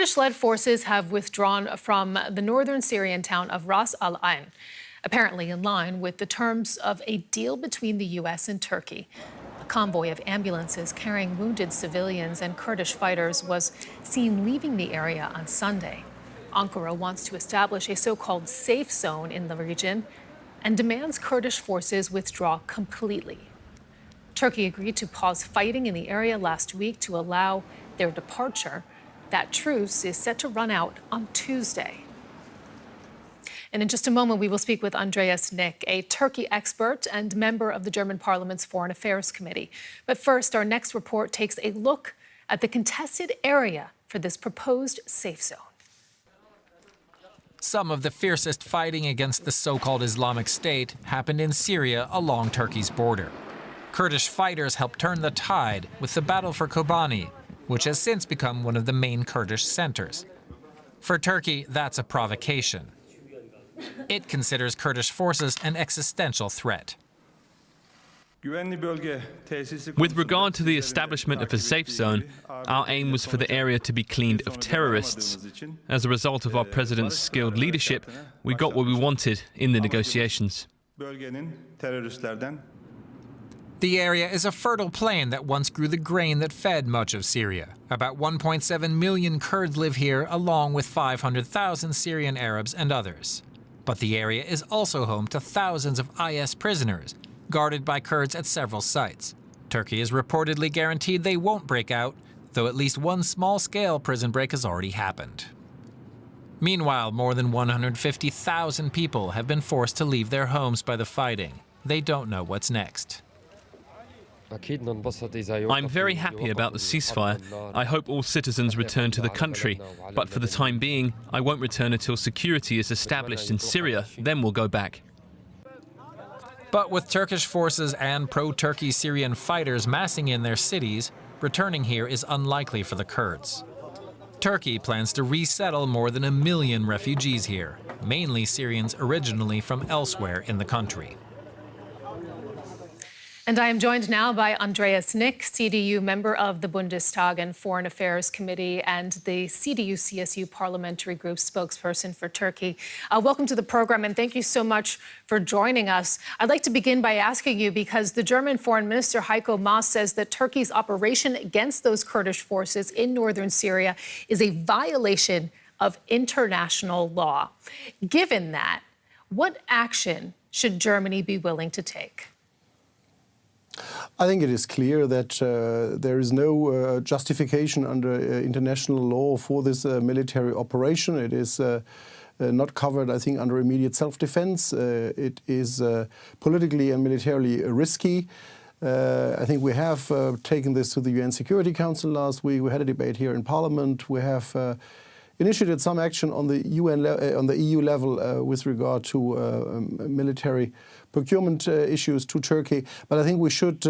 Kurdish-led forces have withdrawn from the northern Syrian town of Ras al-Ain, apparently in line with the terms of a deal between the U.S. and Turkey. A convoy of ambulances carrying wounded civilians and Kurdish fighters was seen leaving the area on Sunday. Ankara wants to establish a so-called safe zone in the region and demands Kurdish forces withdraw completely. Turkey agreed to pause fighting in the area last week to allow their departure. That truce is set to run out on Tuesday. And in just a moment, we will speak with Andreas Nick, a Turkey expert and member of the German Parliament's Foreign Affairs Committee. But first, our next report takes a look at the contested area for this proposed safe zone. Some of the fiercest fighting against the so-called Islamic State happened in Syria along Turkey's border. Kurdish fighters helped turn the tide with the battle for Kobani, which has since become one of the main Kurdish centers. For Turkey, that's a provocation. It considers Kurdish forces an existential threat. With regard to the establishment of a safe zone, our aim was for the area to be cleaned of terrorists. As a result of our president's skilled leadership, we got what we wanted in the negotiations. The area is a fertile plain that once grew the grain that fed much of Syria. About 1.7 million Kurds live here, along with 500,000 Syrian Arabs and others. But the area is also home to thousands of IS prisoners, guarded by Kurds at several sites. Turkey has reportedly guaranteed they won't break out, though at least one small-scale prison break has already happened. Meanwhile, more than 150,000 people have been forced to leave their homes by the fighting. They don't know what's next. I'm very happy about the ceasefire. I hope all citizens return to the country. But for the time being, I won't return until security is established in Syria. Then we'll go back. But with Turkish forces and pro-Turkey Syrian fighters massing in their cities, returning here is unlikely for the Kurds. Turkey plans to resettle more than 1 million refugees here, mainly Syrians originally from elsewhere in the country. And I am joined now by Andreas Nick, CDU member of the Bundestag and Foreign Affairs Committee and the CDU-CSU Parliamentary Group spokesperson for Turkey. Welcome to the program, and thank you so much for joining us. I'd like to begin by asking you, because the German Foreign Minister Heiko Maas says that Turkey's operation against those Kurdish forces in northern Syria is a violation of international law. Given that, what action should Germany be willing to take? I think it is clear that there is no justification under international law for this military operation. It is not covered, I think, under immediate self-defense. It is politically and militarily risky. I think we have taken this to the UN Security Council last week. We had a debate here in Parliament. We have initiated some action on the on the EU level with regard to military procurement issues to Turkey. But I think we should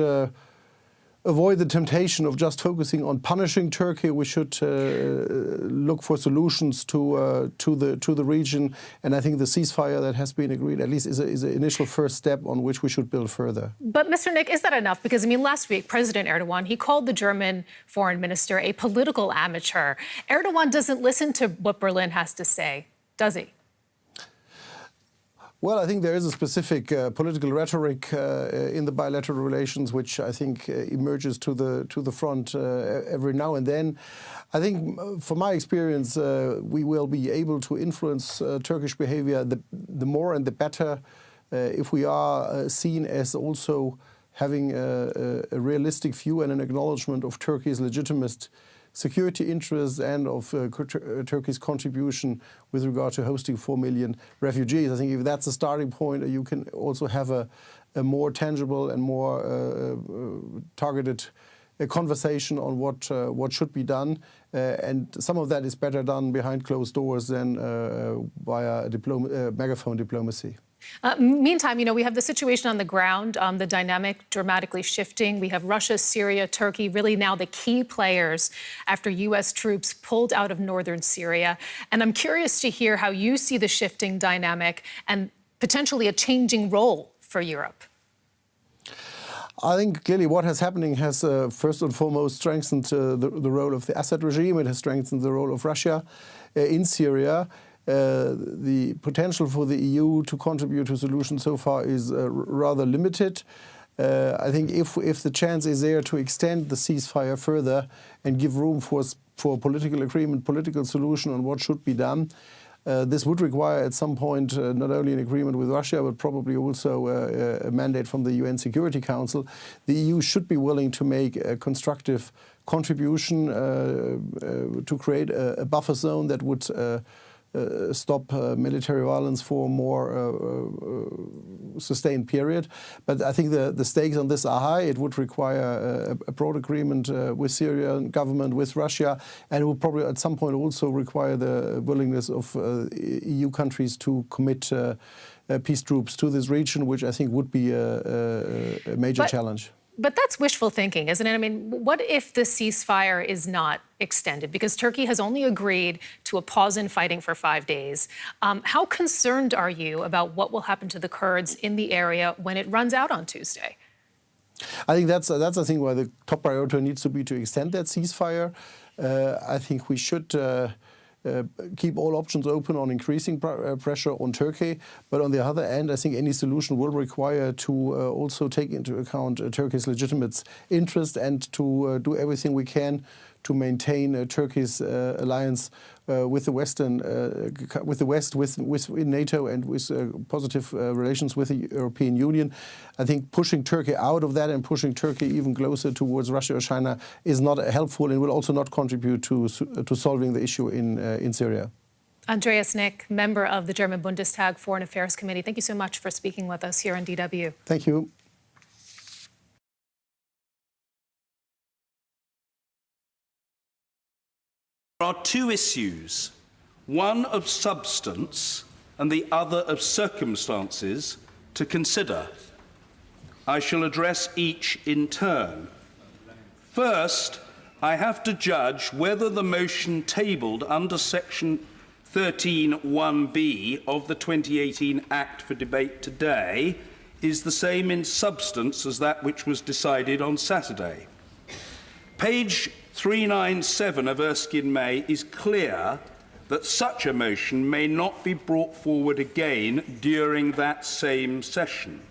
avoid the temptation of just focusing on punishing Turkey. We should look for solutions to the region. And I think the ceasefire that has been agreed at least is an initial first step on which we should build further. But Mr. Nick, is that enough? Because, I mean, last week, President Erdogan, he called the German foreign minister a political amateur. Erdogan doesn't listen to what Berlin has to say, does he? Well, I think there is a specific political rhetoric in the bilateral relations, which I think emerges to the front every now and then. I think, from my experience, we will be able to influence Turkish behavior the more and the better if we are seen as also having a realistic view and an acknowledgement of Turkey's legitimate security interests and of Turkey's contribution with regard to hosting 4 million refugees. I think if that's a starting point, you can also have a more tangible and more targeted conversation on what should be done. And some of that is better done behind closed doors than via megaphone diplomacy. Meantime, you know, we have the situation on the ground, the dynamic dramatically shifting. We have Russia, Syria, Turkey, really now the key players after U.S. troops pulled out of northern Syria. And I'm curious to hear how you see the shifting dynamic and potentially a changing role for Europe. I think clearly what has happening has first and foremost strengthened the role of the Assad regime. It has strengthened the role of Russia in Syria. The potential for the EU to contribute to a solution so far is rather limited. I think if the chance is there to extend the ceasefire further and give room for political agreement, political solution on what should be done, this would require at some point not only an agreement with Russia, but probably also a mandate from the UN Security Council. The EU should be willing to make a constructive contribution to create a buffer zone that would stop military violence for a more sustained period. But I think the stakes on this are high. It would require a broad agreement with Syrian government, with Russia, and it would probably at some point also require the willingness of EU countries to commit peace troops to this region, which I think would be a major challenge. But that's wishful thinking, isn't it? I mean, what if the ceasefire is not extended? Because Turkey has only agreed to a pause in fighting for 5 days. How concerned are you about what will happen to the Kurds in the area when it runs out on Tuesday? I think that's I think why the top priority needs to be to extend that ceasefire. I think we should keep all options open on increasing pressure on Turkey. But on the other hand, I think any solution will require to also take into account Turkey's legitimate interest and to do everything we can to maintain Turkey's alliance with the West, with NATO, and with positive relations with the European Union. I think pushing Turkey out of that and pushing Turkey even closer towards Russia or China is not helpful and will also not contribute to solving the issue in Syria. Andreas Nick, member of the German Bundestag Foreign Affairs Committee, thank you so much for speaking with us here on DW. Thank you. There are two issues, one of substance and the other of circumstances, to consider. I shall address each in turn. First, I have to judge whether the motion tabled under Section 13(1)(b) of the 2018 Act for debate today is the same in substance as that which was decided on Saturday. Page 397 of Erskine May is clear that such a motion may not be brought forward again during that same session.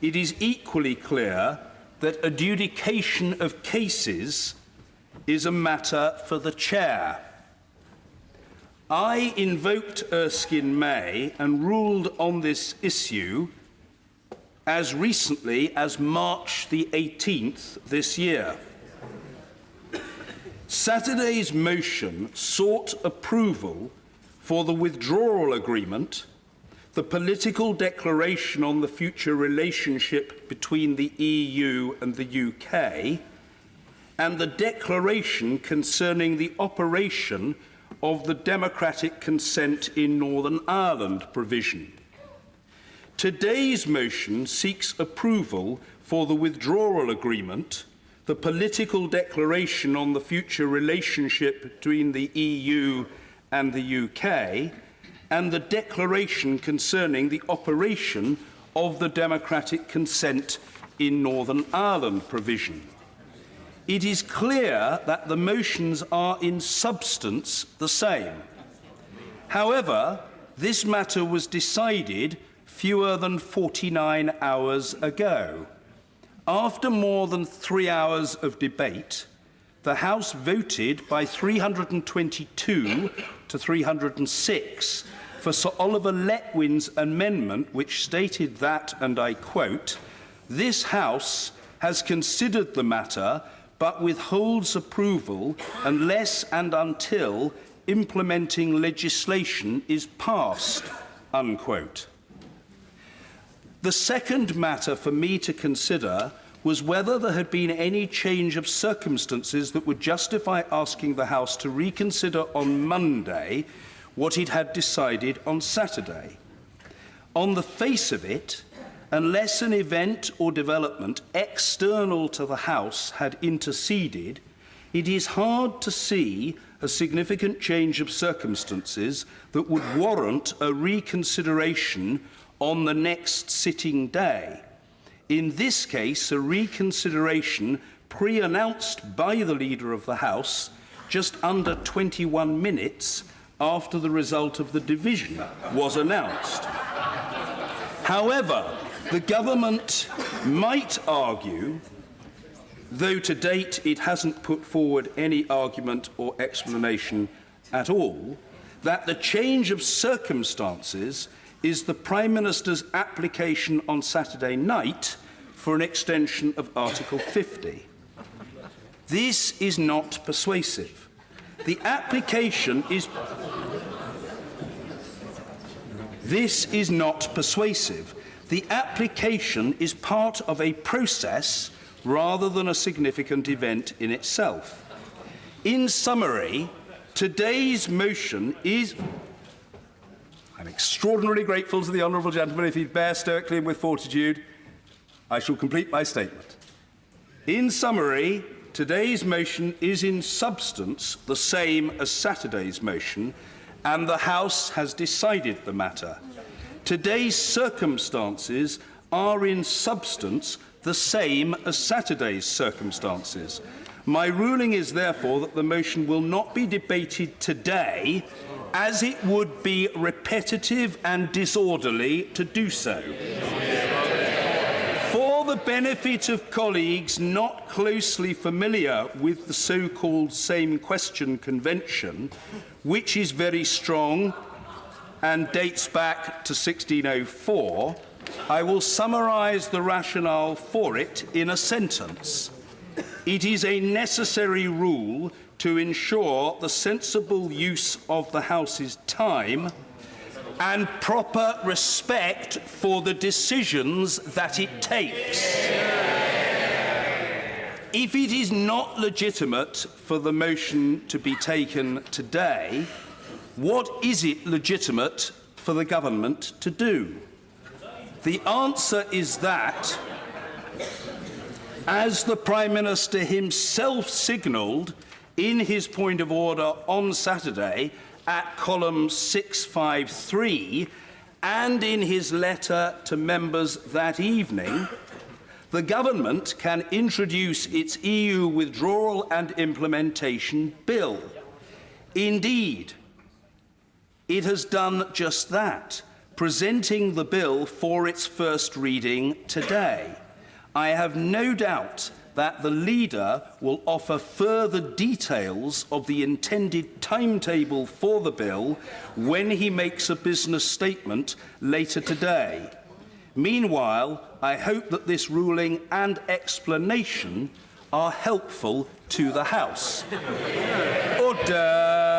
It is equally clear that adjudication of cases is a matter for the chair. I invoked Erskine May and ruled on this issue as recently as March the 18th this year. Saturday's motion sought approval for the withdrawal agreement, the political declaration on the future relationship between the EU and the UK, and the declaration concerning the operation of the democratic consent in Northern Ireland provision. Today's motion seeks approval for the withdrawal agreement, the political declaration on the future relationship between the EU and the UK, and the declaration concerning the operation of the democratic consent in Northern Ireland provision. It is clear that the motions are in substance the same. However, this matter was decided fewer than 49 hours ago. After more than 3 hours of debate, the House voted by 322 to 306 for Sir Oliver Letwin's amendment, which stated that, and I quote, "This House has considered the matter but withholds approval unless and until implementing legislation is passed," unquote. The second matter for me to consider was whether there had been any change of circumstances that would justify asking the House to reconsider on Monday what it had decided on Saturday. On the face of it, unless an event or development external to the House had interceded, it is hard to see a significant change of circumstances that would warrant a reconsideration on the next sitting day. In this case, a reconsideration pre-announced by the Leader of the House just under 21 minutes after the result of the division was announced. However, the government might argue, though to date it hasn't put forward any argument or explanation at all, that the change of circumstances is the Prime Minister's application on Saturday night for an extension of Article 50. This is not persuasive. The application is... This is not persuasive. The application is part of a process rather than a significant event in itself. In summary, today's motion is... I'm extraordinarily grateful to the honourable gentleman. If he'd bear stoically and with fortitude, I shall complete my statement. In summary, today's motion is in substance the same as Saturday's motion, and the House has decided the matter. Today's circumstances are in substance the same as Saturday's circumstances. My ruling is therefore that the motion will not be debated today, as it would be repetitive and disorderly to do so. For the benefit of colleagues not closely familiar with the so-called same question convention, which is very strong and dates back to 1604, I will summarise the rationale for it in a sentence. It is a necessary rule to ensure the sensible use of the House's time and proper respect for the decisions that it takes. If it is not legitimate for the motion to be taken today, what is it legitimate for the government to do? The answer is that, as the Prime Minister himself signalled in his point of order on Saturday at column 653 and in his letter to members that evening, the government can introduce its EU withdrawal and implementation bill. Indeed, it has done just that, presenting the bill for its first reading today. I have no doubt that the Leader will offer further details of the intended timetable for the bill when he makes a business statement later today. Meanwhile, I hope that this ruling and explanation are helpful to the House. Order.